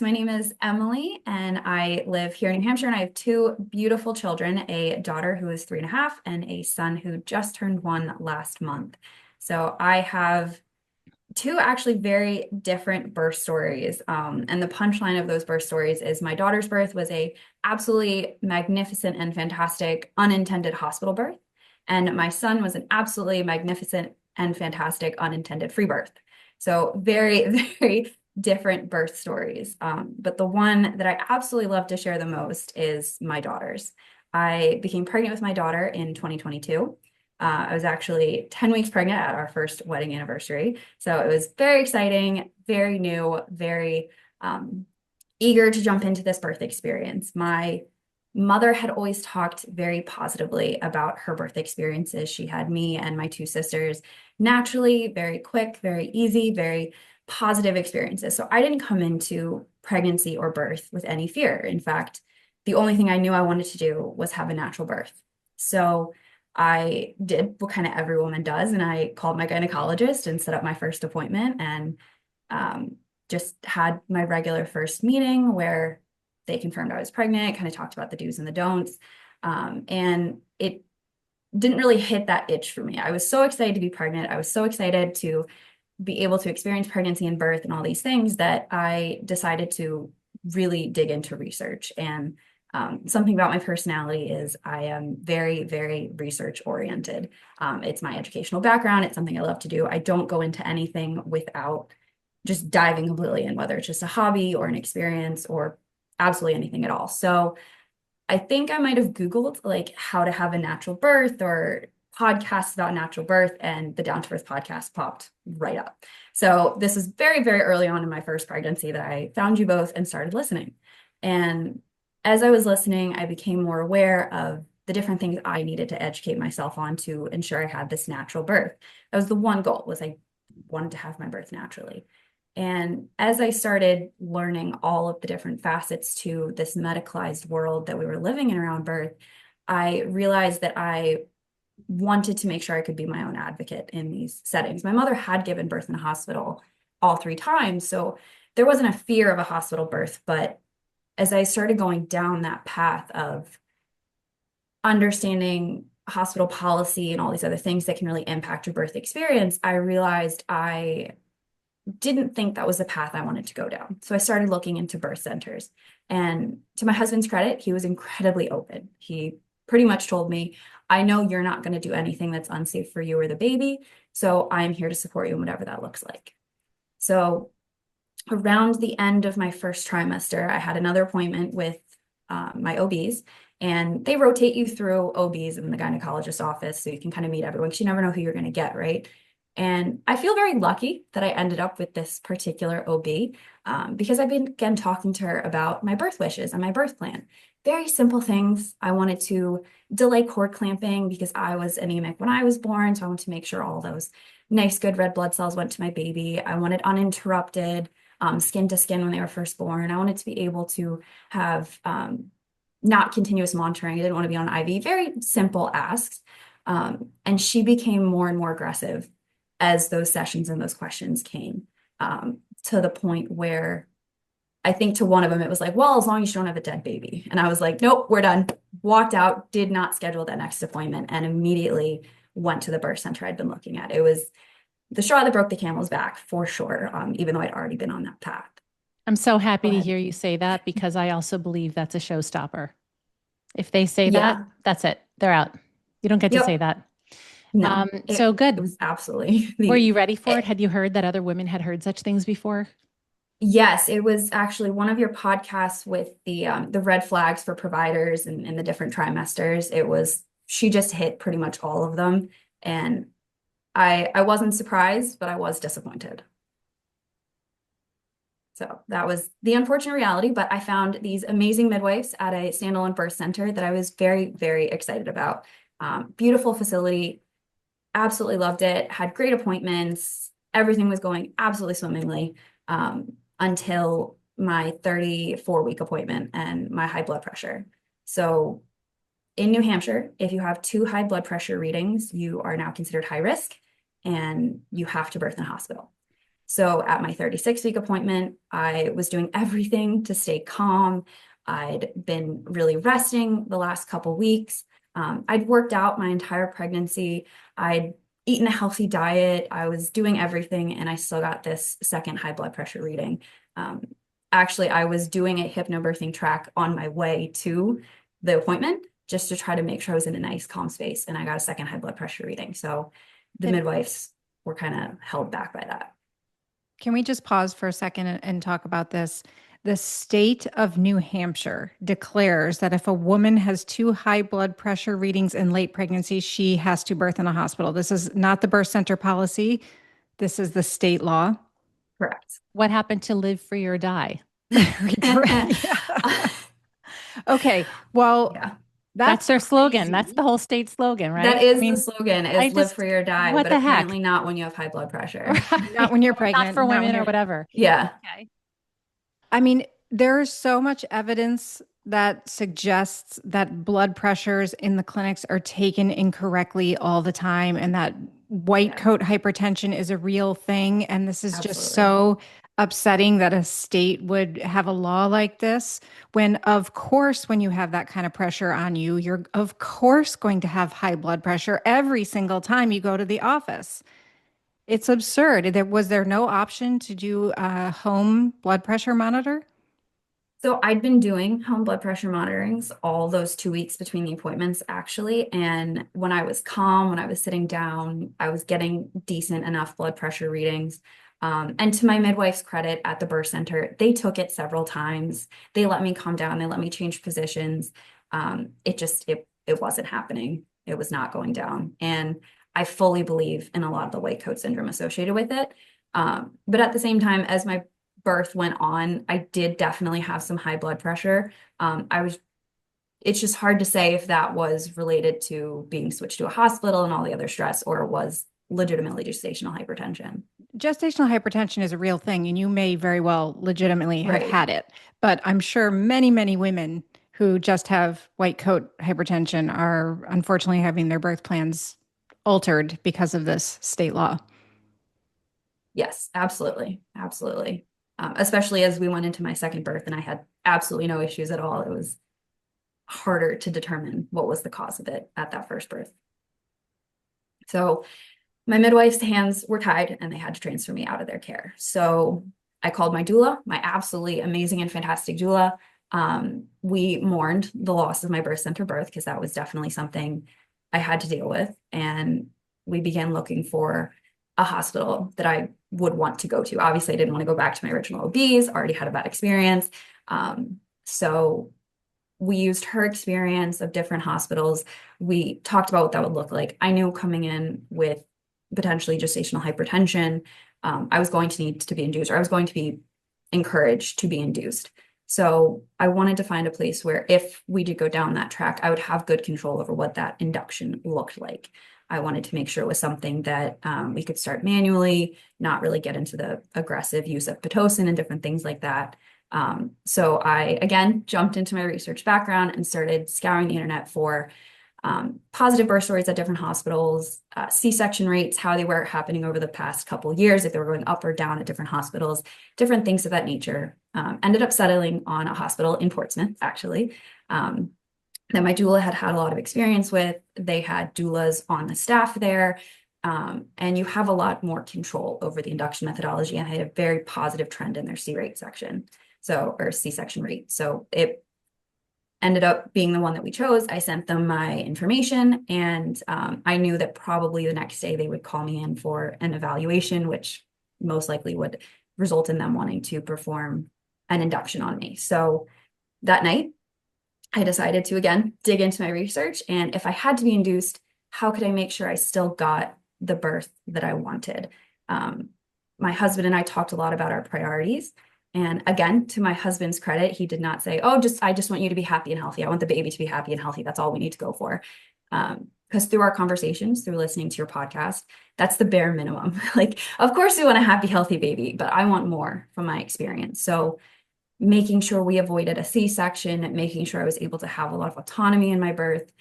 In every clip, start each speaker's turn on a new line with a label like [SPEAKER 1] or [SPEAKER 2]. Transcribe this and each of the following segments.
[SPEAKER 1] My name is Emily, and I live here in New Hampshire, and I have two beautiful children, a daughter who is 3.5 and a son who just turned 1 last month. So I have two actually very different birth stories. And the punchline of those birth stories is my daughter's birth was a absolutely magnificent and fantastic unintended hospital birth. And my son was an absolutely magnificent and fantastic unintended free birth. So very, very different birth stories. But the one that I absolutely love to share the most is my daughter's. I became pregnant with my daughter in 2022. I was actually 10 weeks pregnant at our first wedding anniversary. So it was very exciting, very new, very eager to jump into this birth experience. My mother had always talked very positively about her birth experiences. She had me and my two sisters naturally, very quick, very easy, very positive experiences. So I didn't come into pregnancy or birth with any fear. In fact, the only thing I knew I wanted to do was have a natural birth. So I did what kind of every woman does, and I called my gynecologist and set up my first appointment and just had my regular first meeting where they confirmed I was pregnant, kind of talked about the do's and the don'ts. And it didn't really hit that itch for me. I was so excited to be pregnant. I was so excited to be able to experience pregnancy and birth and all these things that I decided to really dig into research. And something about my personality is I am very, very research oriented. It's my educational background. It's something I love to do. I don't go into anything without just diving completely in, whether it's just a hobby or an experience or absolutely anything at all. So I think I might have Googled like how to have a natural birth or podcasts about natural birth, and the Down to Birth podcast popped right up. So this was very, very early on in my first pregnancy that I found you both and started listening. And as I was listening, I became more aware of the different things I needed to educate myself on to ensure I had this natural birth. That was the one goal, was I wanted to have my birth naturally. And as I started learning all of the different facets to this medicalized world that we were living in around birth, I realized that I wanted to make sure I could be my own advocate in these settings. My mother had given birth in a hospital all 3 times, so there wasn't a fear of a hospital birth. But as I started going down that path of understanding hospital policy and all these other things that can really impact your birth experience, I realized I didn't think that was the path I wanted to go down. So I started looking into birth centers. And to my husband's credit, he was incredibly open. He pretty much told me, I know you're not going to do anything that's unsafe for you or the baby, so I'm here to support you in whatever that looks like. So around the end of my first trimester, I had another appointment with my OBs, and they rotate you through OBs in the gynecologist's office so you can kind of meet everyone because you never know who you're going to get, right? And I feel very lucky that I ended up with this particular OB because I've been, again, talking to her about my birth wishes and my birth plan. Very simple things. I wanted to delay cord clamping because I was anemic when I was born. So I wanted to make sure all those nice, good red blood cells went to my baby. I wanted uninterrupted skin to skin when they were first born. I wanted to be able to have not continuous monitoring. I didn't want to be on IV. Very simple asks. And she became more and more aggressive as those sessions and those questions came, to the point where I think to one of them, it was like, well, as long as you don't have a dead baby. And I was like, nope, we're done. Walked out, did not schedule that next appointment, and immediately went to the birth center I'd been looking at. It was the straw that broke the camel's back for sure, even though I'd already been on that path.
[SPEAKER 2] I'm so
[SPEAKER 1] Go
[SPEAKER 2] happy to
[SPEAKER 1] ahead.
[SPEAKER 2] hear you say that because I also believe that's a showstopper. If they say that,
[SPEAKER 1] Yeah.
[SPEAKER 2] that's it. They're out. You don't get to say
[SPEAKER 1] Yep.
[SPEAKER 2] that.
[SPEAKER 1] No,
[SPEAKER 2] So
[SPEAKER 1] it
[SPEAKER 2] good.
[SPEAKER 1] was absolutely
[SPEAKER 2] Were
[SPEAKER 1] the
[SPEAKER 2] you ready for it?
[SPEAKER 1] it,
[SPEAKER 2] Had you heard that other women had heard such things before?
[SPEAKER 1] yes, it was actually one of your podcasts with the red flags for providers and the different trimesters. It was she just hit pretty much all of them, and I wasn't surprised, but I was disappointed. So that was the unfortunate reality. But I found these amazing midwives at a standalone birth center that I was very, very excited about. Beautiful facility, absolutely loved it. Had great appointments. Everything was going absolutely swimmingly. Until my 34-week appointment and my high blood pressure. So in New Hampshire, if you have 2 high blood pressure readings, you are now considered high risk and you have to birth in a hospital. So at my 36-week appointment, I was doing everything to stay calm. I'd been really resting the last couple weeks. I'd worked out my entire pregnancy. I'd eaten a healthy diet. I was doing everything, and I still got this second high blood pressure reading. Um, Actually, I was doing a hypnobirthing track on my way to the appointment just to try to make sure I was in a nice, calm space, and I got a second high blood pressure reading. So the midwives were kind of held back by that.
[SPEAKER 3] Can we just pause for a second and talk about this? The state of New Hampshire declares that if a woman has two high blood pressure readings in late pregnancy, she has to birth in a hospital. This is not the birth center policy. This is the state law.
[SPEAKER 1] Correct.
[SPEAKER 2] What happened to live free or die?
[SPEAKER 3] Okay. Well,
[SPEAKER 1] Yeah.
[SPEAKER 2] That's their slogan.
[SPEAKER 3] crazy.
[SPEAKER 2] That's the whole state slogan, right?
[SPEAKER 1] That is the slogan,
[SPEAKER 2] I
[SPEAKER 1] is live
[SPEAKER 2] just-
[SPEAKER 1] free or die,
[SPEAKER 2] what
[SPEAKER 1] but
[SPEAKER 2] the heck?
[SPEAKER 1] apparently not when you have high blood pressure.
[SPEAKER 3] Not when you're
[SPEAKER 2] Or
[SPEAKER 3] pregnant,
[SPEAKER 2] not for
[SPEAKER 3] not when
[SPEAKER 2] women or
[SPEAKER 3] you're-
[SPEAKER 2] whatever.
[SPEAKER 1] Yeah.
[SPEAKER 2] Okay.
[SPEAKER 3] I mean, there's so much evidence that suggests that blood pressures in the clinics are taken incorrectly all the time and that white coat hypertension is a real thing. And this is just so upsetting that a state would have a law like this when, of course, when you have that kind of pressure on you, you're of course going to have high blood pressure every single time you go to the office. It's absurd. Was there no option to do a home blood pressure monitor?
[SPEAKER 1] So I'd been doing home blood pressure monitorings all those 2 weeks between the appointments, actually. And when I was calm, when I was sitting down, I was getting decent enough blood pressure readings. And to my midwife's credit at the birth center, they took it several times. They let me calm down. They let me change positions. It wasn't happening. It was not going down. And I fully believe in a lot of the white coat syndrome associated with it. But at the same time, as my birth went on, I did definitely have some high blood pressure. It's just hard to say if that was related to being switched to a hospital and all the other stress, or it was legitimately gestational hypertension.
[SPEAKER 3] Gestational hypertension is a real thing, and you may very well legitimately have
[SPEAKER 1] Right.
[SPEAKER 3] had it. But I'm sure many, many women who just have white coat hypertension are unfortunately having their birth plans altered because of this state law.
[SPEAKER 1] Yes, absolutely. Absolutely. Especially as we went into my second birth and I had absolutely no issues at all. It was harder to determine what was the cause of it at that first birth. So my midwife's hands were tied and they had to transfer me out of their care. So I called my doula, my absolutely amazing and fantastic doula. We mourned the loss of my birth center birth because that was definitely something I had to deal with. And we began looking for a hospital that I would want to go to. Obviously, I didn't want to go back to my original OBs, already had a bad experience. So we used her experience of different hospitals. We talked about what that would look like. I knew coming in with potentially gestational hypertension, I was going to need to be induced, or I was going to be encouraged to be induced. So I wanted to find a place where if we did go down that track, I would have good control over what that induction looked like. I wanted to make sure it was something that we could start manually, not really get into the aggressive use of Pitocin and different things like that. So I, again, jumped into my research background and started scouring the internet for positive birth stories at different hospitals, C-section rates, how they were happening over the past couple of years, if they were going up or down at different hospitals, different things of that nature. Ended up settling on a hospital in Portsmouth, actually, that my doula had had a lot of experience with. They had doulas on the staff there, and you have a lot more control over the induction methodology, and had a very positive trend in their C-rate section, or C-section rate. So it ended up being the one that we chose. I sent them my information, and I knew that probably the next day they would call me in for an evaluation, which most likely would result in them wanting to perform an induction on me. So that night, I decided to, again, dig into my research. And if I had to be induced, how could I make sure I still got the birth that I wanted? My husband and I talked a lot about our priorities. And again, to my husband's credit, he did not say, "Oh, I just want you to be happy and healthy. I want the baby to be happy and healthy. That's all we need to go for." Because through our conversations, through listening to your podcast, that's the bare minimum. Like, of course we want a happy, healthy baby, but I want more from my experience. So making sure we avoided a C-section, making sure I was able to have a lot of autonomy in my birth.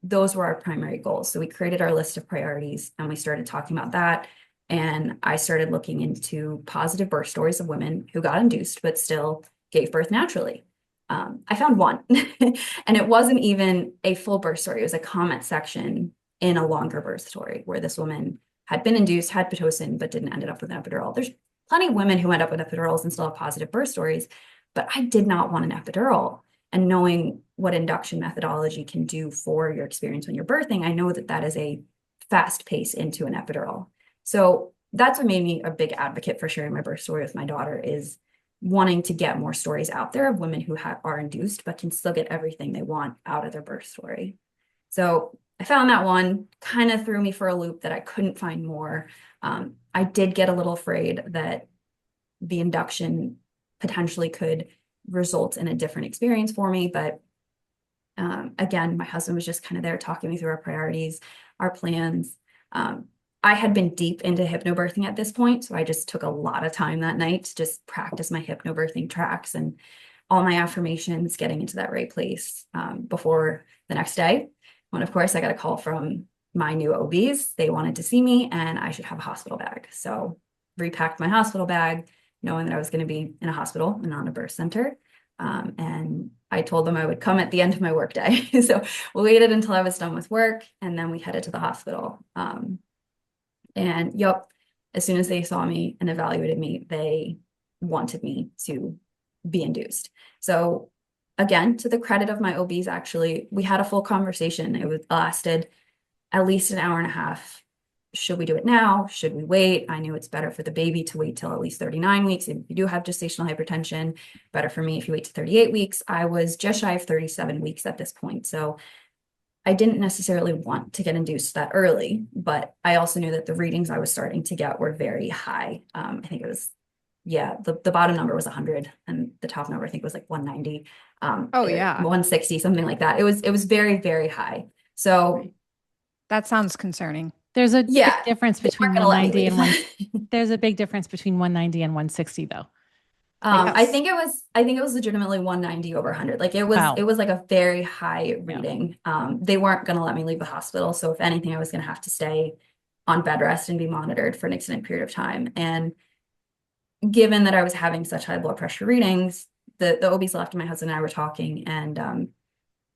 [SPEAKER 1] Those were our primary goals. So we created our list of priorities and we started talking about that. And I started looking into positive birth stories of women who got induced, but still gave birth naturally. I found one, and it wasn't even a full birth story. It was a comment section in a longer birth story where this woman had been induced, had Pitocin, but didn't end up with an epidural. There's plenty of women who end up with epidurals and still have positive birth stories, but I did not want an epidural. And knowing what induction methodology can do for your experience when you're birthing, I know that that is a fast pace into an epidural. So that's what made me a big advocate for sharing my birth story with my daughter, is wanting to get more stories out there of women who are induced, but can still get everything they want out of their birth story. So I found that one, kind of threw me for a loop that I couldn't find more. I did get a little afraid that the induction potentially could result in a different experience for me. But again, my husband was just kind of there talking me through our priorities, our plans. I had been deep into hypnobirthing at this point, so I just took a lot of time that night to just practice my hypnobirthing tracks and all my affirmations, getting into that right place before the next day. When, of course, I got a call from my new OBs. They wanted to see me and I should have a hospital bag. So repacked my hospital bag, knowing that I was going to be in a hospital and not a birth center. And I told them I would come at the end of my workday. So we waited until I was done with work, and then we headed to the hospital. And yep, as soon as they saw me and evaluated me, they wanted me to be induced. So again, to the credit of my OBs, actually, we had a full conversation. It lasted at least an hour and a half. Should we do it now? Should we wait? I knew it's better for the baby to wait till at least 39 weeks. If you do have gestational hypertension, better for me if you wait to 38 weeks. I was just shy of 37 weeks at this point. So I didn't necessarily want to get induced that early, but I also knew that the readings I was starting to get were very high. I think it was, yeah, the bottom number was 100 and the top number I think was like 190,
[SPEAKER 3] Oh, yeah.
[SPEAKER 1] 160, something like that. It was very, very high. So
[SPEAKER 3] That sounds concerning.
[SPEAKER 2] There's a big
[SPEAKER 1] yeah,
[SPEAKER 2] difference
[SPEAKER 1] they
[SPEAKER 2] between
[SPEAKER 1] weren't gonna let me
[SPEAKER 2] 190 and
[SPEAKER 1] leave.
[SPEAKER 2] there's a big difference between 190 and 160 though.
[SPEAKER 1] I
[SPEAKER 3] Yes.
[SPEAKER 1] think it was legitimately 190 over 100. Like
[SPEAKER 2] Wow.
[SPEAKER 1] it was like a very high reading. They weren't going to let me leave the hospital. So if anything, I was going to have to stay on bed rest and be monitored for an extended period of time. And given that I was having such high blood pressure readings, the OBs left and my husband and I were talking, and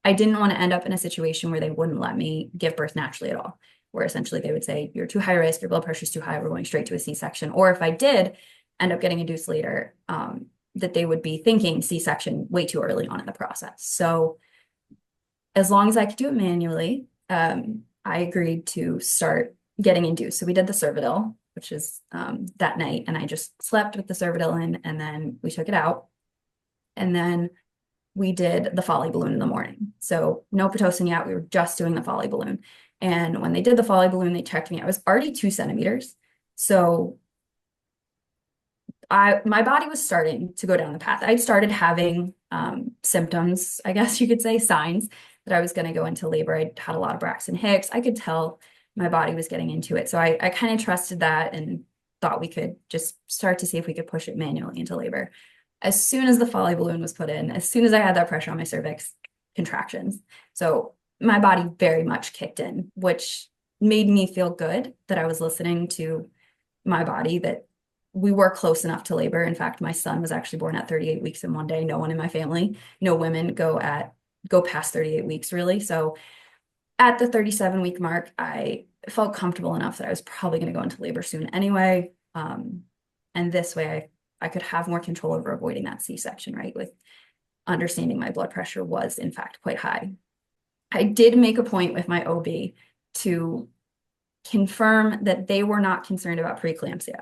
[SPEAKER 1] I didn't want to end up in a situation where they wouldn't let me give birth naturally at all, where essentially they would say, you're too high risk, your blood pressure is too high, we're going straight to a C-section. Or if I did end up getting induced later, that they would be thinking C-section way too early on in the process. So as long as I could do it manually, I agreed to start getting induced. So we did the Cervidil, which is that night, and I just slept with the Cervidil in, and then we took it out. And then we did the Foley balloon in the morning. So no Pitocin yet, we were just doing the Foley balloon. And when they did the Foley balloon, they checked me. I was already 2 centimeters. So my body was starting to go down the path. I'd started having symptoms, I guess you could say, signs that I was going to go into labor. I had a lot of Braxton Hicks. I could tell my body was getting into it. So I kind of trusted that and thought we could just start to see if we could push it manually into labor. As soon as the Foley balloon was put in, as soon as I had that pressure on my cervix, contractions. So my body very much kicked in, which made me feel good that I was listening to my body, that we were close enough to labor. In fact, my son was actually born at 38 weeks in one day. No one in my family, no women go past 38 weeks really. So at the 37-week mark, I felt comfortable enough that I was probably going to go into labor soon anyway. And this way I could have more control over avoiding that C-section, right? With understanding my blood pressure was in fact quite high. I did make a point with my OB to confirm that they were not concerned about preeclampsia,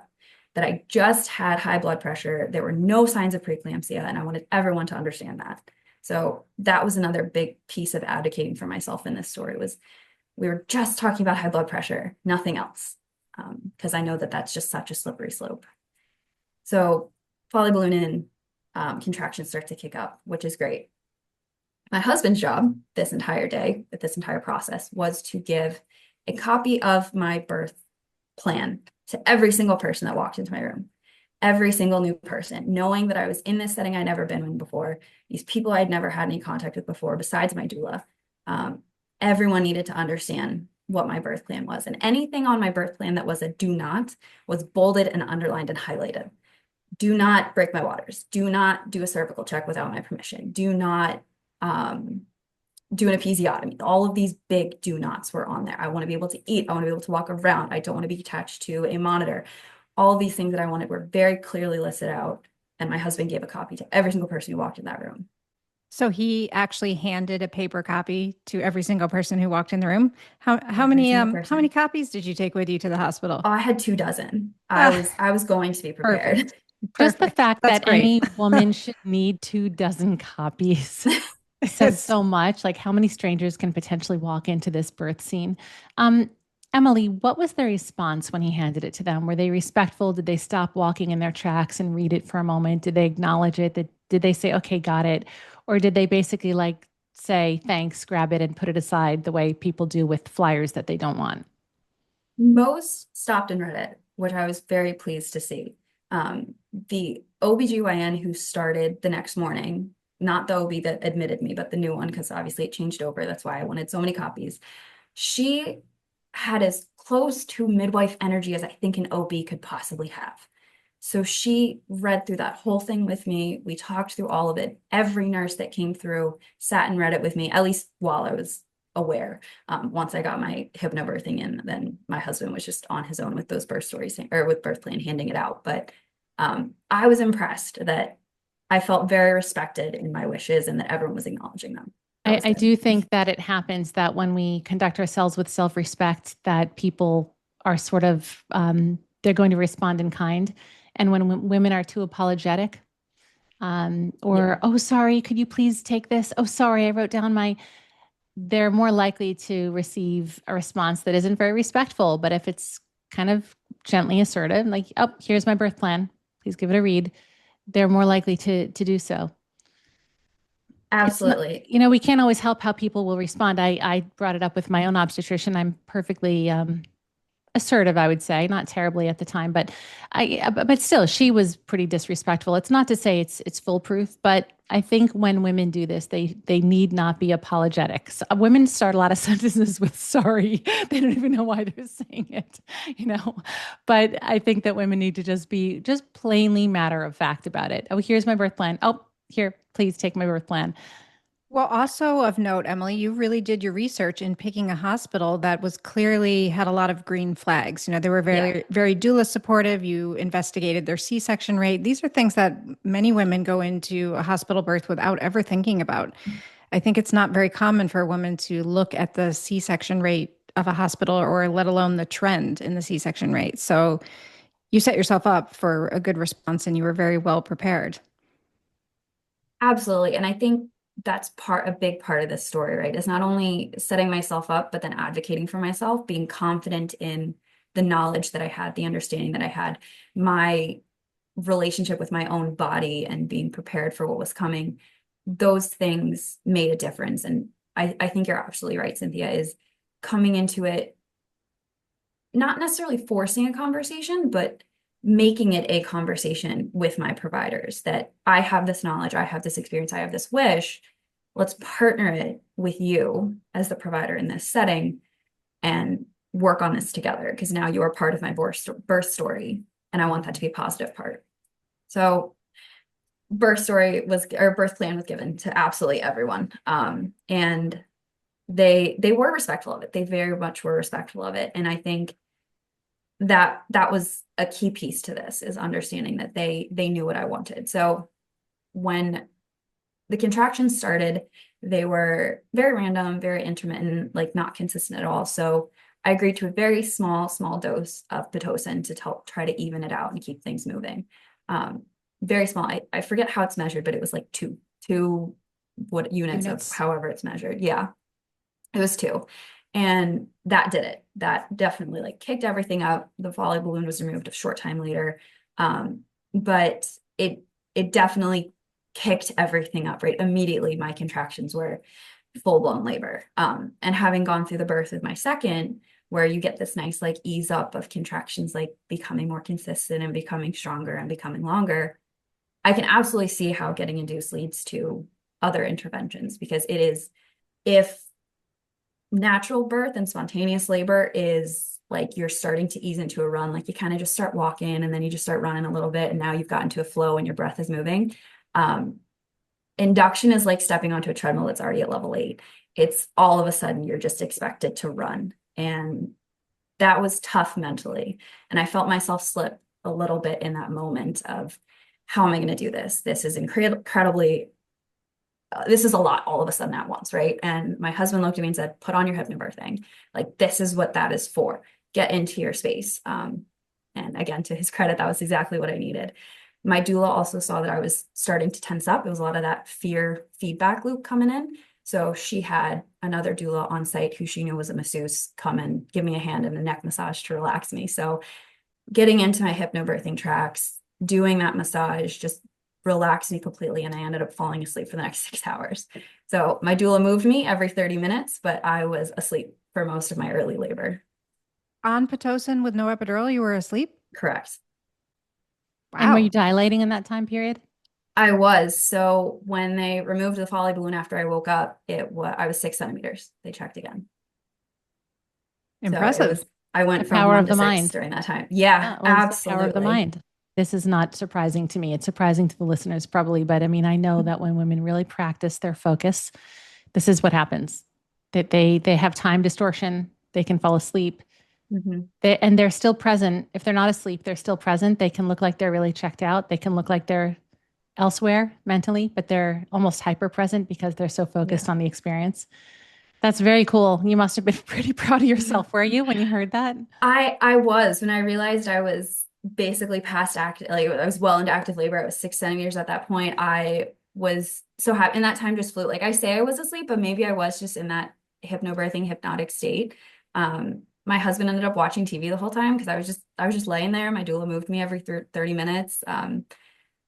[SPEAKER 1] that I just had high blood pressure. There were no signs of preeclampsia, and I wanted everyone to understand that. So that was another big piece of advocating for myself in this story, was we were just talking about high blood pressure, nothing else, because I know that that's just such a slippery slope. So Foley balloon in, contractions start to kick up, which is great. My husband's job this entire day, this entire process, was to give a copy of my birth plan to every single person that walked into my room, every single new person, knowing that I was in this setting I'd never been in before, these people I'd never had any contact with before, besides my doula. Everyone needed to understand what my birth plan was. And anything on my birth plan that was a do not was bolded and underlined and highlighted. Do not break my waters. Do not do a cervical check without my permission. Do not do an episiotomy. All of these big do nots were on there. I want to be able to eat. I want to be able to walk around. I don't want to be attached to a monitor. All of these things that I wanted were very clearly listed out. And my husband gave a copy to every single person who walked in that room.
[SPEAKER 3] So he actually handed a paper copy to every single person who walked in the room. How
[SPEAKER 1] Every
[SPEAKER 3] many
[SPEAKER 1] single
[SPEAKER 3] how many
[SPEAKER 1] person.
[SPEAKER 3] copies did you take with you to the hospital?
[SPEAKER 1] Oh, I had 2 dozen.
[SPEAKER 3] Ah,
[SPEAKER 1] I was going to be prepared.
[SPEAKER 3] perfect.
[SPEAKER 2] Just the
[SPEAKER 3] Perfect.
[SPEAKER 2] fact
[SPEAKER 3] That's
[SPEAKER 2] that
[SPEAKER 3] great.
[SPEAKER 2] any woman should need 2 dozen copies says
[SPEAKER 3] It's
[SPEAKER 2] so much. Like, how many strangers can potentially walk into this birth scene? Um, Emily, what was their response when he handed it to them? Were they respectful? Did they stop walking in their tracks and read it for a moment? Did they acknowledge it? Did they say, okay, got it? Or did they basically like say, thanks, grab it and put it aside the way people do with flyers that they don't want?
[SPEAKER 1] Most stopped and read it, which I was very pleased to see. The OBGYN who started the next morning, not the OB that admitted me, but the new one, because obviously it changed over. That's why I wanted so many copies. She had as close to midwife energy as I think an OB could possibly have. So she read through that whole thing with me. We talked through all of it. Every nurse that came through sat and read it with me, at least while I was aware. Once I got my hypnobirthing in, then my husband was just on his own with those birth stories or with birth plan handing it out. But I was impressed that I felt very respected in my wishes and that everyone was acknowledging them. That was
[SPEAKER 2] I
[SPEAKER 1] good.
[SPEAKER 2] do think that it happens that when we conduct ourselves with self-respect, that people are sort of they're going to respond in kind. And when women are too apologetic, or
[SPEAKER 1] Yeah,
[SPEAKER 2] oh, sorry, could you please take this? Oh, sorry, I wrote down my. They're more likely to receive a response that isn't very respectful. But if it's kind of gently assertive, like, oh, here's my birth plan, please give it a read, they're more likely to do so. It's not,
[SPEAKER 1] absolutely.
[SPEAKER 2] we can't always help how people will respond. I brought it up with my own obstetrician. I'm perfectly assertive, I would say, not terribly at the time, but still, she was pretty disrespectful. It's not to say it's foolproof, but I think when women do this, they need not be apologetic. So, women start a lot of sentences with sorry. They don't even know why they're saying it, you know. But I think that women need to just be just plainly matter of fact about it. Oh, here's my birth plan. Oh, here, please take my birth plan.
[SPEAKER 3] well, also of note, Emily, you really did your research in picking a hospital that was clearly had a lot of green flags. They were
[SPEAKER 1] Yeah.
[SPEAKER 3] very doula supportive. You investigated their C-section rate. These are things that many women go into a hospital birth without ever thinking about. I think it's not very common for a woman to look at the C-section rate of a hospital or let alone the trend in the C-section rate. So you set yourself up for a good response and you were very well prepared.
[SPEAKER 1] Absolutely. And I think that's a big part of this story, right? Is not only setting myself up, but then advocating for myself, being confident in the knowledge that I had, the understanding that I had, my relationship with my own body and being prepared for what was coming. Those things made a difference. And I think you're absolutely right, Cynthia, is coming into it, not necessarily forcing a conversation, but making it a conversation with my providers that I have this knowledge, I have this experience, I have this wish. Let's partner it with you as the provider in this setting and work on this together because now you're part of my birth story and I want that to be a positive part. So birth plan was given to absolutely everyone. And they were respectful of it. They very much were respectful of it. And I think that was a key piece to this is understanding that they knew what I wanted. So when the contractions started, they were very random, very intermittent, like not consistent at all. So I agreed to a very small dose of Pitocin to help try to even it out and keep things moving. Very small. I forget how it's measured, but it was like two what units of
[SPEAKER 3] Units.
[SPEAKER 1] however it's measured. Yeah, it was two. And that did it. That definitely like kicked everything up. The Foley balloon was removed a short time later. But it definitely kicked everything up, right? Immediately my contractions were full-blown labor. And having gone through the birth of my second, where you get this nice like ease up of contractions like becoming more consistent and becoming stronger and becoming longer, I can absolutely see how getting induced leads to other interventions because it is if natural birth and spontaneous labor is like you're starting to ease into a run. Like you kind of just start walking and then you just start running a little bit, and now you've gotten to a flow and your breath is moving. Induction is like stepping onto a treadmill that's already at level 8. It's all of a sudden you're just expected to run. And that was tough mentally. And I felt myself slip a little bit in that moment of, how am I going to do this? This is incredibly, this is a lot all of a sudden at once, right? And my husband looked at me and said, put on your HypnoBirthing. Like, this is what that is for. Get into your space. And again, to his credit, that was exactly what I needed. My doula also saw that I was starting to tense up. It was a lot of that fear feedback loop coming in. So she had another doula on site who she knew was a masseuse come and give me a hand and a neck massage to relax me. So getting into my hypnobirthing tracks, doing that massage just relaxed me completely, and I ended up falling asleep for the next 6 hours. So my doula moved me every 30 minutes, but I was asleep for most of my early labor.
[SPEAKER 3] On Pitocin with no epidural, you were asleep?
[SPEAKER 1] Correct.
[SPEAKER 2] And were you
[SPEAKER 3] Wow.
[SPEAKER 2] dilating in that time period?
[SPEAKER 1] I was. So when they removed the Foley balloon after I woke up, I was 6 centimeters. They checked again. So
[SPEAKER 3] Impressive.
[SPEAKER 1] I went
[SPEAKER 2] The
[SPEAKER 1] from
[SPEAKER 2] power
[SPEAKER 1] 1
[SPEAKER 2] of
[SPEAKER 1] to
[SPEAKER 2] the
[SPEAKER 1] 6
[SPEAKER 2] mind.
[SPEAKER 1] during that time. Yeah,
[SPEAKER 2] Well, it's the power of the
[SPEAKER 1] absolutely.
[SPEAKER 2] mind. This is not surprising to me. It's surprising to the listeners probably, but I mean, I know that when women really practice their focus, this is what happens. That they have time distortion, they can fall asleep.
[SPEAKER 1] Mhm.
[SPEAKER 2] And they're still present. If they're not asleep, they're still present. They can look like they're really checked out. They can look like they're elsewhere mentally, but they're almost hyper present because they're so focused
[SPEAKER 1] Yeah.
[SPEAKER 2] on the experience. That's very cool. You must have been pretty proud of yourself, were you, when you heard that?
[SPEAKER 1] I was, when I realized I was basically past active, like I was well into active labor. I was 6 centimeters at that point. I was so happy, and that time just flew. Like I say I was asleep, but maybe I was just in that hypnobirthing hypnotic state. My husband ended up watching TV the whole time because I was just laying there. My doula moved me every 30 minutes.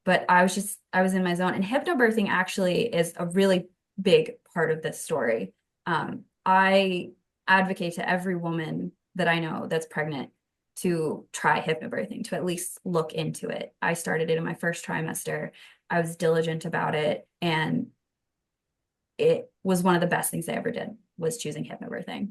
[SPEAKER 1] But I was in my zone. And hypnobirthing actually is a really big part of this story. I advocate to every woman that I know that's pregnant to try hypnobirthing, to at least look into it. I started it in my first trimester. I was diligent about it, and it was one of the best things I ever did, was choosing hypnobirthing.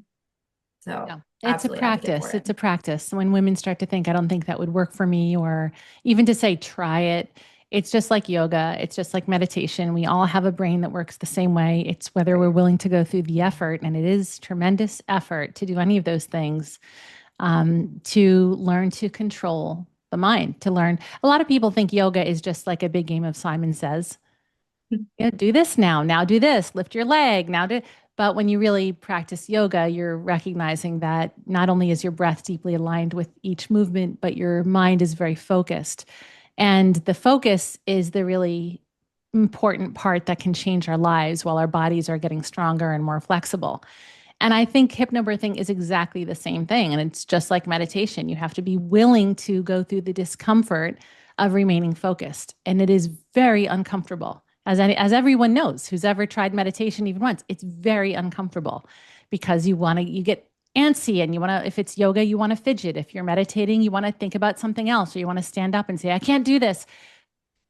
[SPEAKER 1] So
[SPEAKER 2] Yeah. It's a
[SPEAKER 1] absolutely advocate for
[SPEAKER 2] practice.
[SPEAKER 1] it.
[SPEAKER 2] It's a practice. When women start to think, I don't think that would work for me, or even to say, try it, it's just like yoga. It's just like meditation. We all have a brain that works the same way. It's whether we're willing to go through the effort, and it is tremendous effort to do any of those things, to learn to control the mind, to learn. A lot of people think yoga is just like a big game of Simon Says. Yeah, do this now. Now do this. Lift your leg. Now do. But when you really practice yoga, you're recognizing that not only is your breath deeply aligned with each movement, but your mind is very focused. And the focus is the really important part that can change our lives while our bodies are getting stronger and more flexible. And I think hypnobirthing is exactly the same thing. And it's just like meditation. You have to be willing to go through the discomfort of remaining focused. And it is very uncomfortable. As everyone knows who's ever tried meditation even once, it's very uncomfortable because you get antsy, and you want to, if it's yoga, you want to fidget. If you're meditating, you want to think about something else, or you want to stand up and say, I can't do this.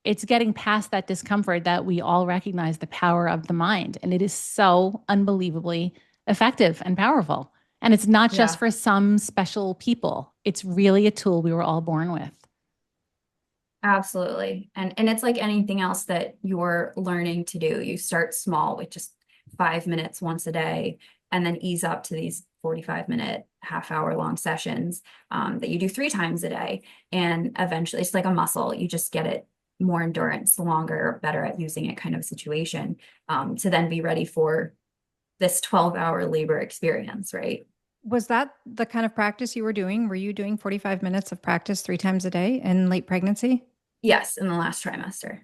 [SPEAKER 2] It's getting past that discomfort that we all recognize the power of the mind. And it is so unbelievably effective and powerful. And it's not just
[SPEAKER 1] Yeah.
[SPEAKER 2] for some special people. It's really a tool we were all born with.
[SPEAKER 1] Absolutely. And it's like anything else that you're learning to do. You start small with just 5 minutes once a day, and then ease up to these 45-minute, half-hour long sessions that you do 3 times a day. And eventually it's like a muscle. You just get it more endurance, longer, better at using it kind of situation, to then be ready for this 12-hour labor experience, right?
[SPEAKER 3] Was that the kind of practice you were doing? Were you doing 45 minutes of practice 3 times a day in late pregnancy?
[SPEAKER 1] Yes, in the last trimester.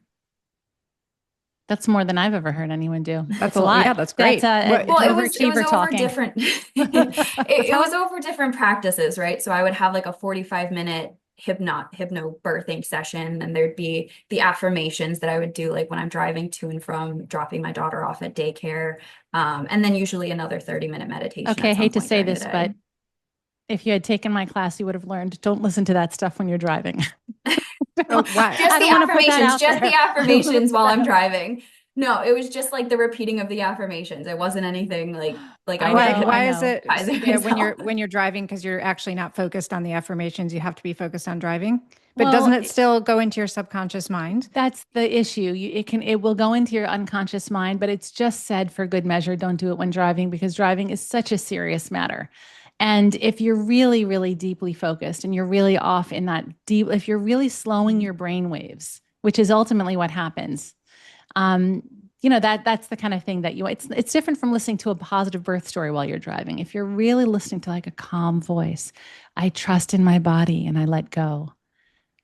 [SPEAKER 2] That's more than I've ever heard anyone do.
[SPEAKER 3] That's
[SPEAKER 2] It's a lot.
[SPEAKER 3] yeah, that's great.
[SPEAKER 2] That's
[SPEAKER 1] Well, it was
[SPEAKER 2] overachiever
[SPEAKER 1] over
[SPEAKER 2] talking.
[SPEAKER 1] different it was over different practices, right? So I would have like a 45-minute hypnobirthing session, and there'd be the affirmations that I would do like when I'm driving to and from dropping my daughter off at daycare. And then usually another 30-minute meditation
[SPEAKER 2] Okay, I
[SPEAKER 1] at some
[SPEAKER 2] hate to
[SPEAKER 1] point
[SPEAKER 2] say
[SPEAKER 1] during the
[SPEAKER 2] this, but
[SPEAKER 1] day.
[SPEAKER 2] if you had taken my class, you would have learned don't listen to that stuff when you're driving.
[SPEAKER 3] Oh, why?
[SPEAKER 1] Just
[SPEAKER 2] I
[SPEAKER 1] the
[SPEAKER 2] don't want to put that
[SPEAKER 1] affirmations,
[SPEAKER 2] out
[SPEAKER 1] just
[SPEAKER 2] there.
[SPEAKER 1] the
[SPEAKER 2] I don't want to
[SPEAKER 1] affirmations
[SPEAKER 2] put
[SPEAKER 1] while
[SPEAKER 2] that
[SPEAKER 1] I'm
[SPEAKER 2] out.
[SPEAKER 1] driving. No, it was just like the repeating of the affirmations. It wasn't anything like I
[SPEAKER 2] I
[SPEAKER 1] was
[SPEAKER 2] know,
[SPEAKER 1] like
[SPEAKER 2] I
[SPEAKER 3] Why is
[SPEAKER 2] know.
[SPEAKER 3] it,
[SPEAKER 1] hypnotizing
[SPEAKER 3] yeah, when
[SPEAKER 1] myself.
[SPEAKER 3] you're driving, because you're actually not focused on the affirmations, you have to be focused on driving. But doesn't
[SPEAKER 2] Well,
[SPEAKER 3] it still go into your subconscious mind?
[SPEAKER 2] that's the issue. It will go into your unconscious mind, but it's just said for good measure, don't do it when driving because driving is such a serious matter. And if you're really, really deeply focused and you're really off in that deep, if you're really slowing your brain waves, which is ultimately what happens, um, that's the kind of thing that it's different from listening to a positive birth story while you're driving. If you're really listening to like a calm voice, I trust in my body and I let go.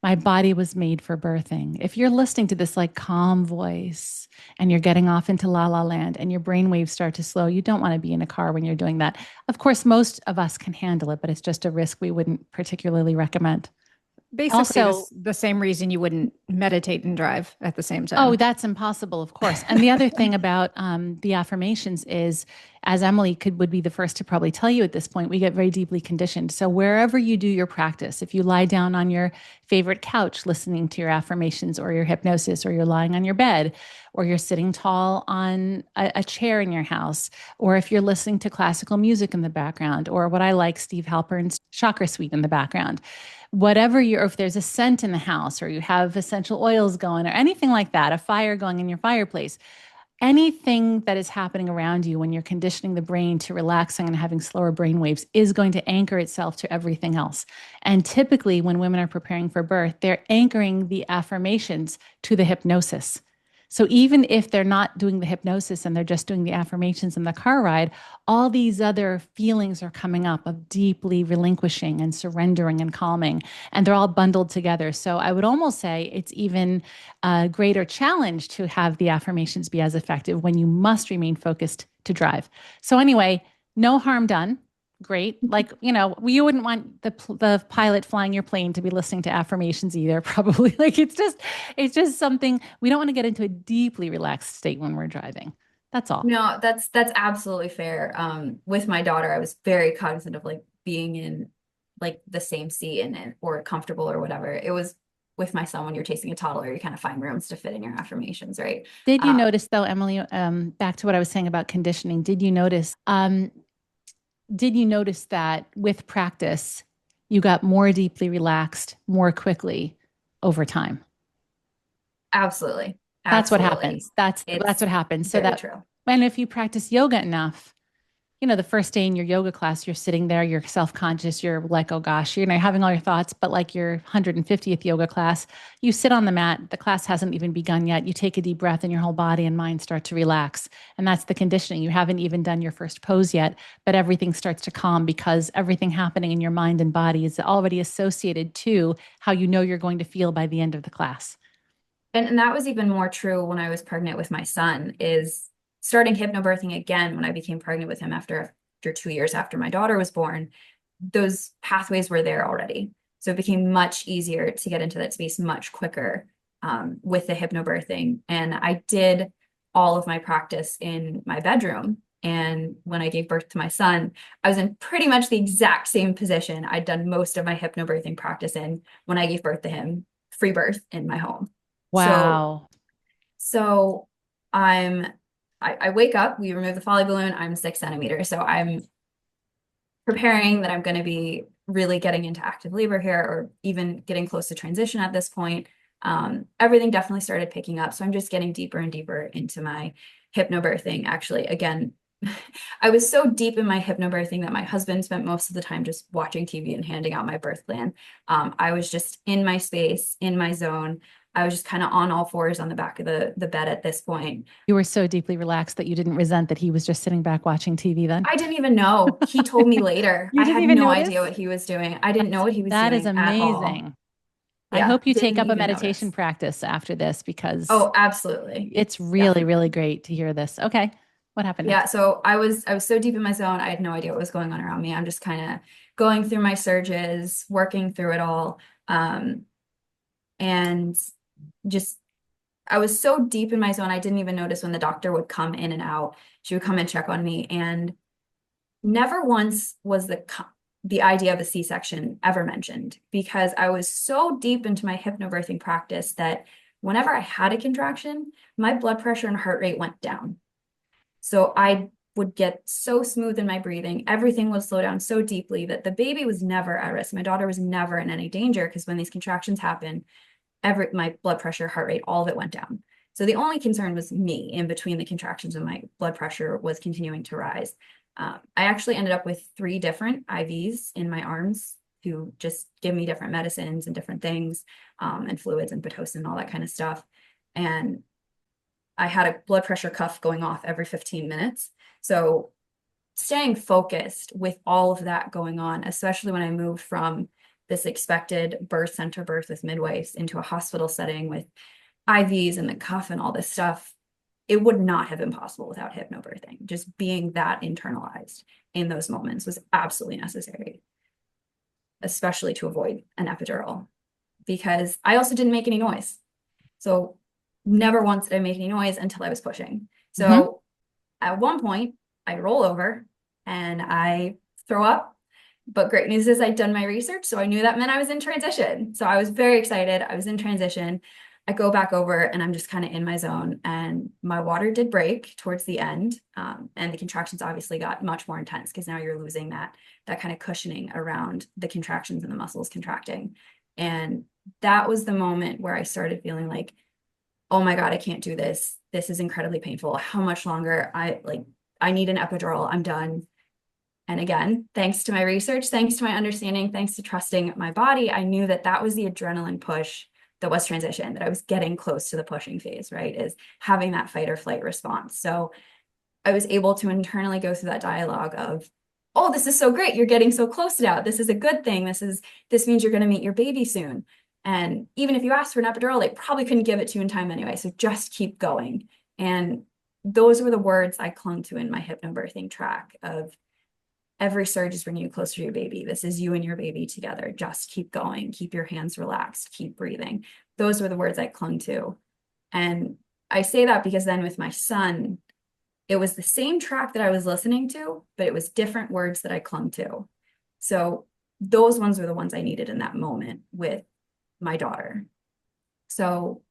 [SPEAKER 2] My body was made for birthing. If you're listening to this like calm voice and you're getting off into la la land and your brain waves start to slow, you don't want to be in a car when you're doing that. Of course, most of us can handle it, but it's just a risk we wouldn't particularly recommend.
[SPEAKER 3] Basically,
[SPEAKER 2] Also,
[SPEAKER 3] this the same reason you wouldn't meditate and drive at the same
[SPEAKER 2] oh,
[SPEAKER 3] time.
[SPEAKER 2] that's impossible, of course. And the other thing about the affirmations is, as Emily would be the first to probably tell you at this point, we get very deeply conditioned. So wherever you do your practice, if you lie down on your favorite couch listening to your affirmations or your hypnosis, or you're lying on your bed, or you're sitting tall on a chair in your house, or if you're listening to classical music in the background, or what I like, Steve Halpern's chakra suite in the background, whatever you're, if there's a scent in the house or you have essential oils going or anything like that, a fire going in your fireplace, anything that is happening around you when you're conditioning the brain to relaxing and having slower brain waves is going to anchor itself to everything else. And typically, when women are preparing for birth, they're anchoring the affirmations to the hypnosis. So even if they're not doing the hypnosis and they're just doing the affirmations in the car ride, all these other feelings are coming up of deeply relinquishing and surrendering and calming, and they're all bundled together. So I would almost say it's even a greater challenge to have the affirmations be as effective when you must remain focused to drive. So anyway, no harm done. Great. Like, you wouldn't want the pilot flying your plane to be listening to affirmations either, probably. Like it's just something we don't want to get into a deeply relaxed state when we're driving. That's all.
[SPEAKER 1] No, that's absolutely fair. With my daughter, I was very cognizant of like being in like the same seat and or comfortable or whatever. It was with my son when you're chasing a toddler, you kind of find rooms to fit in your affirmations, right?
[SPEAKER 2] Did you
[SPEAKER 1] Uh,
[SPEAKER 2] notice though, Emily, back to what I was saying about conditioning, did you notice that with practice, you got more deeply relaxed more quickly over time?
[SPEAKER 1] Absolutely.
[SPEAKER 2] That's what
[SPEAKER 1] Absolutely.
[SPEAKER 2] happens. That's
[SPEAKER 1] It's
[SPEAKER 2] what happens. So
[SPEAKER 1] very
[SPEAKER 2] that,
[SPEAKER 1] true.
[SPEAKER 2] and if you practice yoga enough, the first day in your yoga class, you're sitting there, you're self-conscious, you're like, oh gosh, having all your thoughts, but like your 150th yoga class, you sit on the mat, the class hasn't even begun yet. You take a deep breath and your whole body and mind start to relax. And that's the conditioning. You haven't even done your first pose yet, but everything starts to calm because everything happening in your mind and body is already associated to how you know you're going to feel by the end of the class.
[SPEAKER 1] And that was even more true when I was pregnant with my son, is starting hypnobirthing again when I became pregnant with him after 2 years after my daughter was born. Those pathways were there already. So it became much easier to get into that space much quicker with the hypnobirthing. And I did all of my practice in my bedroom. And when I gave birth to my son, I was in pretty much the exact same position I'd done most of my hypnobirthing practice in when I gave birth to him, free birth in my home. So,
[SPEAKER 2] Wow.
[SPEAKER 1] so I'm, I wake up, we remove the Foley balloon, I'm 6 centimeters. So I'm preparing that I'm going to be really getting into active labor here, or even getting close to transition at this point. Everything definitely started picking up. So I'm just getting deeper and deeper into my hypnobirthing. Actually, again, I was so deep in my hypnobirthing that my husband spent most of the time just watching TV and handing out my birth plan. I was just in my space, in my zone. I was just kind of on all fours on the back of the bed at this point.
[SPEAKER 2] You were so deeply relaxed that you didn't resent that he was just sitting back watching TV then?
[SPEAKER 1] I didn't even know. He told me later.
[SPEAKER 2] You
[SPEAKER 1] I
[SPEAKER 2] didn't
[SPEAKER 1] had
[SPEAKER 2] even
[SPEAKER 1] no
[SPEAKER 2] notice?
[SPEAKER 1] idea what he was doing. I didn't know what he was
[SPEAKER 2] That is
[SPEAKER 1] doing at all.
[SPEAKER 2] amazing. I
[SPEAKER 1] Yeah,
[SPEAKER 2] hope you take
[SPEAKER 1] didn't
[SPEAKER 2] up a
[SPEAKER 1] even
[SPEAKER 2] meditation
[SPEAKER 1] notice.
[SPEAKER 2] practice after this because
[SPEAKER 1] Oh, absolutely.
[SPEAKER 2] it's really, really
[SPEAKER 1] Definitely.
[SPEAKER 2] great to hear this. Okay. What happened
[SPEAKER 1] Yeah,
[SPEAKER 2] next?
[SPEAKER 1] so I was so deep in my zone, I had no idea what was going on around me. I'm just kind of going through my surges, working through it all. Um, and just I was so deep in my zone, I didn't even notice when the doctor would come in and out. She would come and check on me, and never once was the idea of a C-section ever mentioned, because I was so deep into my hypnobirthing practice that whenever I had a contraction, my blood pressure and heart rate went down. So I would get so smooth in my breathing. Everything would slow down so deeply that the baby was never at risk. My daughter was never in any danger, because when these contractions happen, my blood pressure, heart rate, all of it went down. So the only concern was me in between the contractions, and my blood pressure was continuing to rise. I actually ended up with 3 different IVs in my arms to just give me different medicines and different things, and fluids and Pitocin and all that kind of stuff. And I had a blood pressure cuff going off every 15 minutes. So staying focused with all of that going on, especially when I moved from this expected birth center birth with midwives into a hospital setting with IVs and the cuff and all this stuff, it would not have been possible without hypnobirthing. Just being that internalized in those moments was absolutely necessary, especially to avoid an epidural, because I also didn't make any noise. So never once did I make any noise until I was pushing. So at one point, I roll over and I throw up. But great news is I'd done my research, so I knew that meant I was in transition. So I was very excited. I was in transition. I go back over and I'm just kind of in my zone, and my water did break towards the end. And the contractions obviously got much more intense, because now you're losing that kind of cushioning around the contractions and the muscles contracting. And that was the moment where I started feeling like, oh my God, I can't do this. This is incredibly painful. How much longer? I need an epidural. I'm done. And again, thanks to my research, thanks to my understanding, thanks to trusting my body, I knew that that was the adrenaline push that was transition, that I was getting close to the pushing phase, right? Is having that fight or flight response. So I was able to internally go through that dialogue of, oh, this is so great. You're getting so close now. This is a good thing. This means you're going to meet your baby soon. And even if you asked for an epidural, they probably couldn't give it to you in time anyway. So just keep going. And those were the words I clung to in my hypnobirthing track of, every surge is bringing you closer to your baby. This is you and your baby together. Just keep going. Keep your hands relaxed. Keep breathing. Those were the words I clung to. And I say that because then with my son, it was the same track that I was listening to, but it was different words that I clung to. So those ones were the ones I needed in that moment with my daughter. So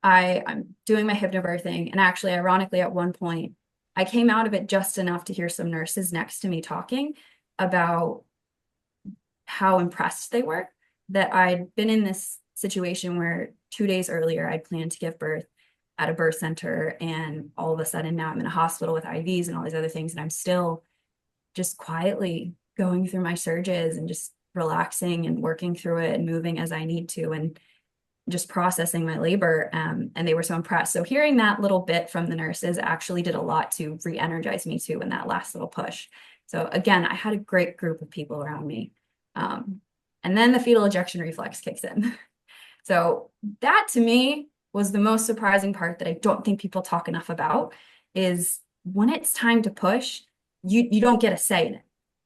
[SPEAKER 1] I'm doing my hypnobirthing. And actually, ironically, at one point, I came out of it just enough to hear some nurses next to me talking about how impressed they were that I'd been in this situation where 2 days earlier I'd planned to give birth at a birth center, and all of a sudden now I'm in a hospital with IVs and all these other things, and I'm still just quietly going through my surges and just relaxing and working through it and moving as I need to, and just processing my labor. And they were so impressed. So hearing that little bit from the nurses actually did a lot to re-energize me too in that last little push. So again, I had a great group of people around me. And then the fetal ejection reflex kicks in. So that to me was the most surprising part that I don't think people talk enough about, is when it's time to push, you don't get a say in it.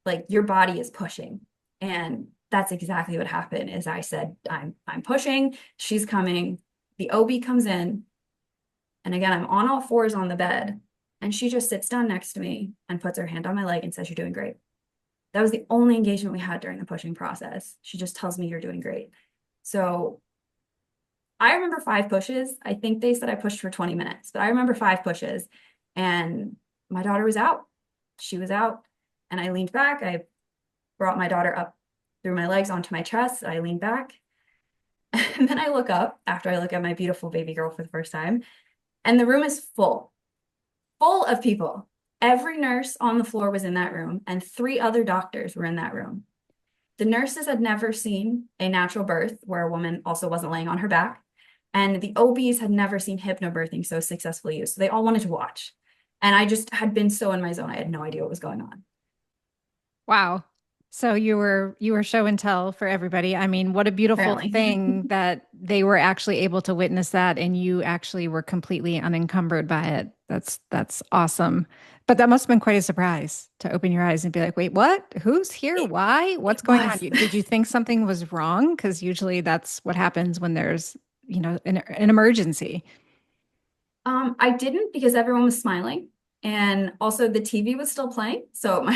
[SPEAKER 1] Like, your body is pushing. And that's exactly what happened. Is I said, I'm pushing, she's coming, the OB comes in, and again, I'm on all fours on the bed, and she just sits down next to me and puts her hand on my leg and says, you're doing great. That was the only engagement we had during the pushing process. She just tells me, you're doing great. So I remember 5 pushes. I think they said I pushed for 20 minutes, but I remember 5 pushes, and my daughter was out. She was out, and I leaned back. I brought my daughter up through my legs onto my chest. I lean back. And then I look up after I look at my beautiful baby girl for the first time, and the room is full of people. Every nurse on the floor was in that room, and 3 other doctors were in that room. The nurses had never seen a natural birth where a woman also wasn't laying on her back. And the OBs had never seen hypnobirthing so successfully used. So they all wanted to watch. And I just had been so in my zone. I had no idea what was going on.
[SPEAKER 3] Wow. So you were show and tell for everybody. I mean, what a beautiful
[SPEAKER 1] Apparently.
[SPEAKER 3] thing that they were actually able to witness that, and you actually were completely unencumbered by it. That's awesome. But that must have been quite a surprise to open your eyes and be like, wait, what? Who's here? Why? What's going on? Did you think something was wrong? Because usually that's what happens when there's, an emergency.
[SPEAKER 1] I didn't, because everyone was smiling. And also the TV was still playing. So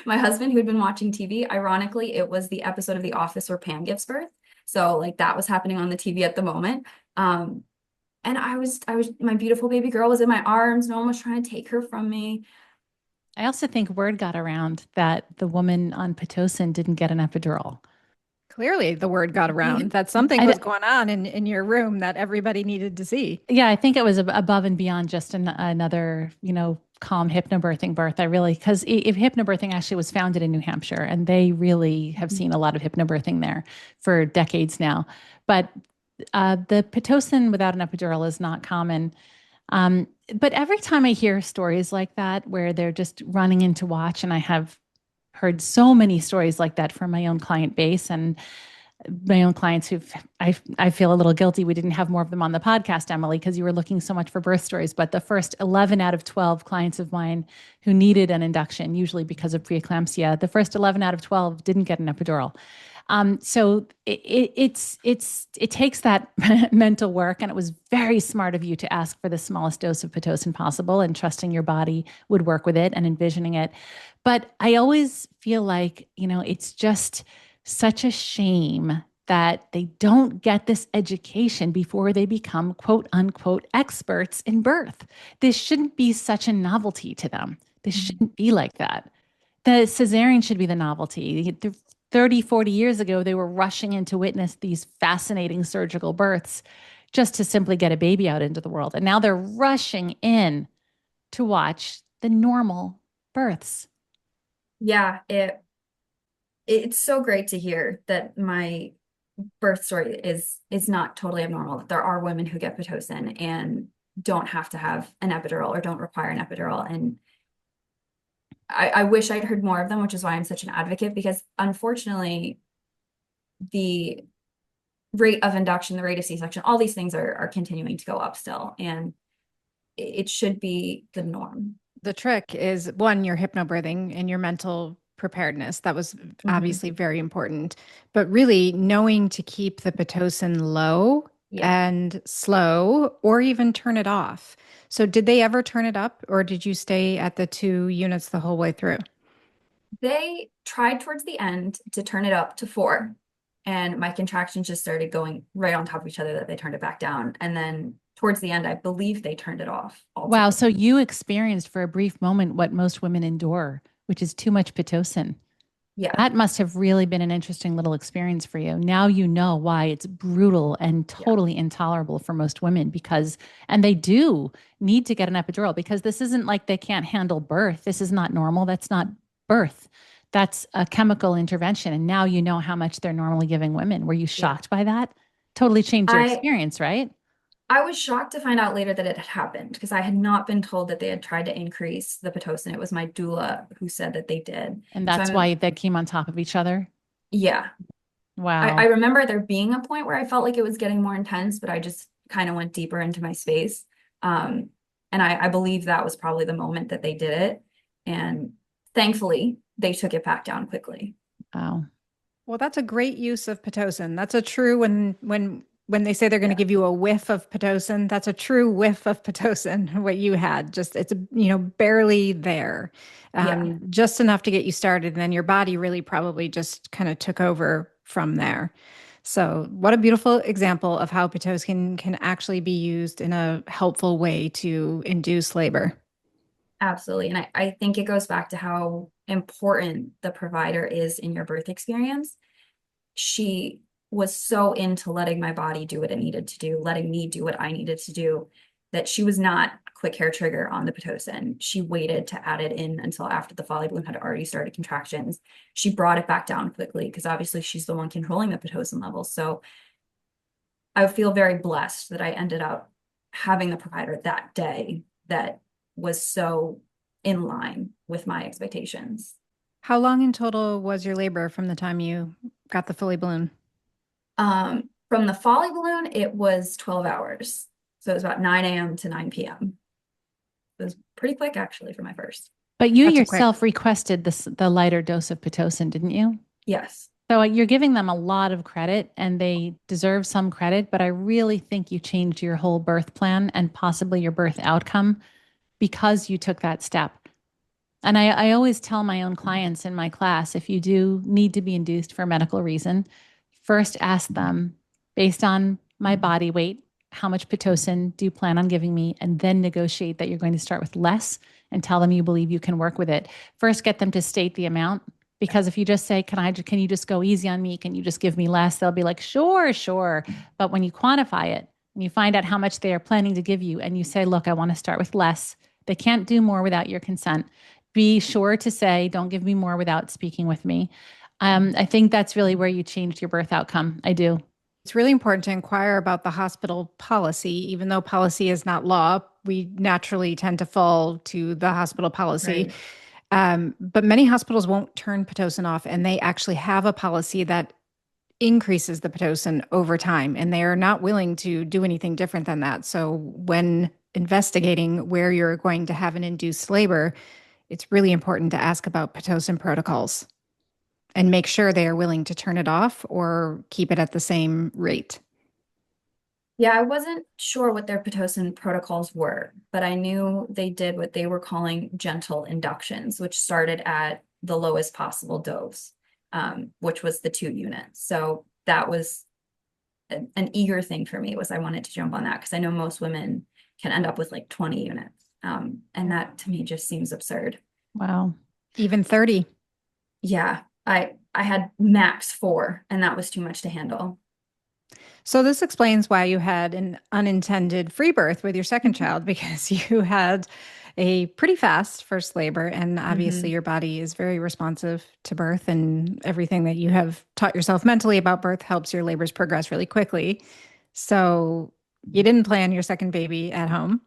[SPEAKER 1] my husband, who had been watching TV, ironically, it was the episode of The Office where Pam gives birth. So like that was happening on the TV at the moment. And my beautiful baby girl was in my arms. No one was trying to take her from me.
[SPEAKER 2] I also think word got around that the woman on Pitocin didn't get an epidural.
[SPEAKER 3] Clearly, the word got around that something was going on in your room that everybody needed to see.
[SPEAKER 2] Yeah, I think it was above and beyond just another, calm hypnobirthing birth. I really, because if hypnobirthing actually was founded in New Hampshire, and they really have seen a lot of hypnobirthing there for decades now. But the Pitocin without an epidural is not common. But every time I hear stories like that, where they're just running in to watch, and I have heard so many stories like that from my own client base and my own clients I feel a little guilty we didn't have more of them on the podcast, Emily, because you were looking so much for birth stories. But the first 11 out of 12 clients of mine who needed an induction, usually because of preeclampsia, the first 11 out of 12 didn't get an epidural. So it takes that mental work, and it was very smart of you to ask for the smallest dose of Pitocin possible and trusting your body would work with it and envisioning it. But I always feel like, it's just such a shame that they don't get this education before they become quote unquote experts in birth. This shouldn't be such a novelty to them. This shouldn't be like that. The cesarean should be the novelty. 30, 40 years ago, they were rushing in to witness these fascinating surgical births just to simply get a baby out into the world. And now they're rushing in to watch the normal births.
[SPEAKER 1] Yeah, it's so great to hear that my birth story is not totally abnormal. There are women who get Pitocin and don't have to have an epidural or don't require an epidural. And I wish I'd heard more of them, which is why I'm such an advocate, because unfortunately, the rate of induction, the rate of C-section, all these things are continuing to go up still. And it should be the norm.
[SPEAKER 3] The trick is one, your hypnobirthing and your mental preparedness. That was obviously very important, but really knowing to keep the Pitocin low and slow, or even turn it off. So did they ever turn it up, or did you stay at the 2 units the whole way through?
[SPEAKER 1] They tried towards the end to turn it up to 4, and my contractions just started going right on top of each other that they turned it back down. And then towards the end, I believe they turned it off altogether.
[SPEAKER 2] Wow. So you experienced for a brief moment what most women endure, which is too much Pitocin.
[SPEAKER 1] Yeah.
[SPEAKER 2] That must have really been an interesting little experience for you. Now you know why it's brutal and totally intolerable for most women, and they do need to get an epidural, because this isn't like they can't handle birth. This is not normal. That's not birth. That's a chemical intervention. And now you know how much they're normally giving women. Were you shocked by that? Totally changed your experience, right?
[SPEAKER 1] I was shocked to find out later that it had happened, because I had not been told that they had tried to increase the Pitocin. It was my doula who said that they did.
[SPEAKER 2] And that's why they came on top of each other?
[SPEAKER 1] Yeah.
[SPEAKER 2] Wow.
[SPEAKER 1] I remember there being a point where I felt like it was getting more intense, but I just kind of went deeper into my space. And I believe that was probably the moment that they did it. And thankfully, they took it back down quickly.
[SPEAKER 2] Wow.
[SPEAKER 3] Well, that's a great use of Pitocin. That's a true when they say they're going to give you a whiff of Pitocin, that's a true whiff of Pitocin, what you had. Just it's barely there, just enough to get you started, and then your body really probably just kind of took over from there. So, what a beautiful example of how Pitocin can actually be used in a helpful way to induce labor.
[SPEAKER 1] Absolutely. And I think it goes back to how important the provider is in your birth experience. She was so into letting my body do what it needed to do, letting me do what I needed to do, that she was not quick hair trigger on the Pitocin. She waited to add it in until after the Foley balloon had already started contractions. She brought it back down quickly, because obviously she's the one controlling the Pitocin levels. So I feel very blessed that I ended up having the provider that day that was so in line with my expectations.
[SPEAKER 3] How long in total was your labor from the time you got the Foley balloon?
[SPEAKER 1] From the Foley balloon, it was 12 hours. So it was about 9 a.m. to 9 p.m. It was pretty quick, actually, for my first.
[SPEAKER 2] But you yourself requested the lighter dose of Pitocin, didn't you?
[SPEAKER 1] Yes.
[SPEAKER 2] So you're giving them a lot of credit, and they deserve some credit, but I really think you changed your whole birth plan and possibly your birth outcome because you took that step. And I always tell my own clients in my class, if you do need to be induced for a medical reason, first ask them, based on my body weight, how much Pitocin do you plan on giving me, and then negotiate that you're going to start with less and tell them you believe you can work with it. First, get them to state the amount, because if you just say, can you just go easy on me? Can you just give me less? They'll be like, sure, sure. But when you quantify it and you find out how much they are planning to give you and you say, look, I want to start with less. They can't do more without your consent. Be sure to say, don't give me more without speaking with me. I think that's really where you changed your birth outcome. I do.
[SPEAKER 3] It's really important to inquire about the hospital policy. Even though policy is not law, we naturally tend to fall to the hospital policy.
[SPEAKER 1] Right.
[SPEAKER 3] But many hospitals won't turn Pitocin off, and they actually have a policy that increases the Pitocin over time, and they are not willing to do anything different than that. So when investigating where you're going to have an induced labor, it's really important to ask about Pitocin protocols and make sure they are willing to turn it off or keep it at the same rate.
[SPEAKER 1] Yeah, I wasn't sure what their Pitocin protocols were, but I knew they did what they were calling gentle inductions, which started at the lowest possible dose, which was the 2 units. So that was an eager thing for me, was I wanted to jump on that because I know most women can end up with like 20 units. And that to me just seems absurd.
[SPEAKER 2] Wow.
[SPEAKER 3] Even 30.
[SPEAKER 1] Yeah, I had max 4, and that was too much to handle.
[SPEAKER 3] So this explains why you had an unintended free birth with your second child, because you had a pretty fast first labor, and obviously your body is very responsive to birth, and everything that you have taught yourself mentally about birth helps your labors progress really quickly. So you didn't plan your second baby at home.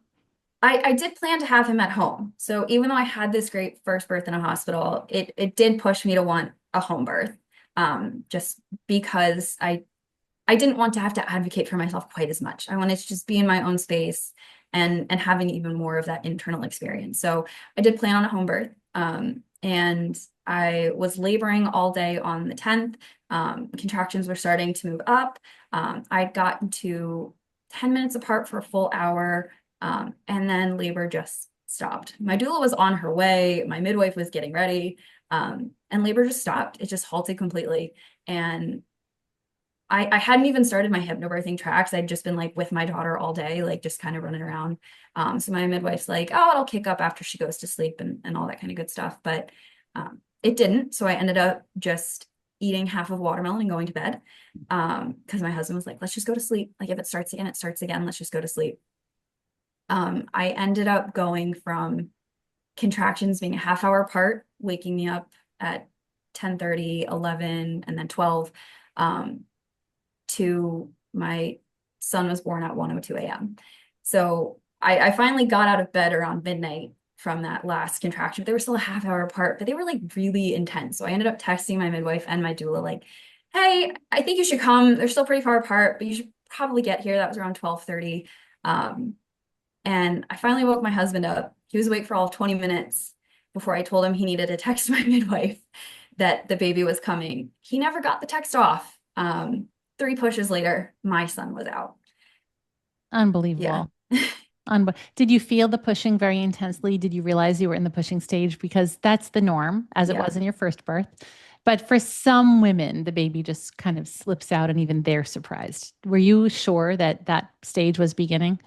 [SPEAKER 1] I did plan to have him at home. So even though I had this great first birth in a hospital, it did push me to want a home birth, just because I didn't want to have to advocate for myself quite as much. I wanted to just be in my own space and having even more of that internal experience. So I did plan on a home birth, and I was laboring all day on the 10th. Contractions were starting to move up. I'd gotten to 10 minutes apart for a full hour, and then labor just stopped. My doula was on her way. My midwife was getting ready, and labor just stopped. It just halted completely. And I hadn't even started my hypnobirthing tracks. I'd just been like with my daughter all day, like just kind of running around. So my midwife's like, oh, it'll kick up after she goes to sleep and all that kind of good stuff. But it didn't. So I ended up just eating half of watermelon and going to bed, because my husband was like, let's just go to sleep. Like if it starts again, it starts again. Let's just go to sleep. I ended up going from contractions being a half hour apart, waking me up at 10:30, 11, and then 12, to my son was born at 1:02 a.m. So I finally got out of bed around midnight from that last contraction. They were still a half hour apart, but they were like really intense. So I ended up texting my midwife and my doula like, hey, I think you should come. They're still pretty far apart, but you should probably get here. That was around 12:30. And I finally woke my husband up. He was awake for all of 20 minutes before I told him he needed to text my midwife that the baby was coming. He never got the text off. 3 pushes later, my son was out.
[SPEAKER 2] Unbelievable. Yeah. Did you feel the pushing very intensely? Did you realize you were in the pushing stage? Because that's the norm, as it was in your first birth. But for some women, the baby just kind of slips out and even they're surprised. Were you sure that that stage was beginning?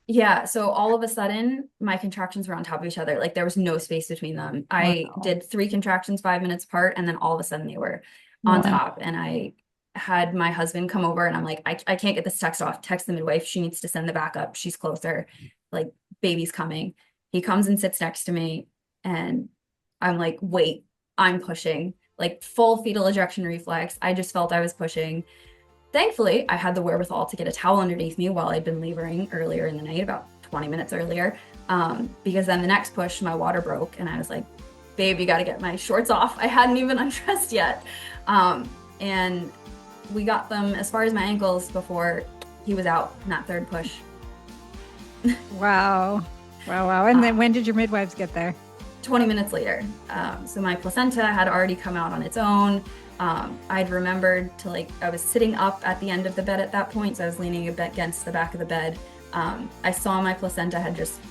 [SPEAKER 1] Yeah, so all of a sudden, my contractions were on top of each other. Like there was no space between them. I did 3 contractions 5 minutes apart, and then all of a sudden they were on top. And I had my husband come over, and I'm like, I can't get this text off. Text the midwife. She needs to send the backup. She's closer. Like baby's coming. He comes and sits next to me, and I'm like, wait, I'm pushing. Like full fetal ejection reflex. I just felt I was pushing. Thankfully, I had the wherewithal to get a towel underneath me while I'd been laboring earlier in the night, about 20 minutes earlier, because then the next push, my water broke, and I was like, babe, you got to get my shorts off. I hadn't even undressed yet. And we got them as far as my ankles before he was out in that 3rd push.
[SPEAKER 3] Wow. And then when did your midwives get there?
[SPEAKER 1] 20 minutes later. So my placenta had already come out on its own. I'd remembered to I was sitting up at the end of the bed at that point, so I was leaning a bit against the back of the bed. I saw my placenta had just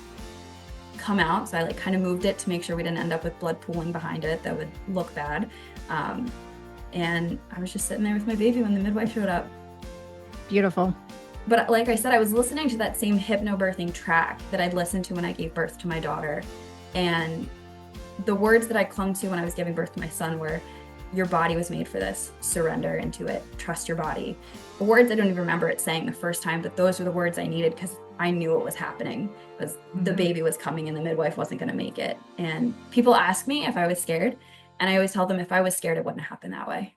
[SPEAKER 1] come out, so I kind of moved it to make sure we didn't end up with blood pooling behind it. That would look bad. And I was just sitting there with my baby when the midwife showed up.
[SPEAKER 3] Beautiful.
[SPEAKER 1] But like I said, I was listening to that same hypnobirthing track that I'd listened to when I gave birth to my daughter. And the words that I clung to when I was giving birth to my son were, your body was made for this. Surrender into it. Trust your body. The words, I don't even remember it saying the first time, but those were the words I needed because I knew what was happening. Was the baby was coming and the midwife wasn't going to make it. And people ask me if I was scared. And I always tell them if I was scared, it wouldn't happen that way.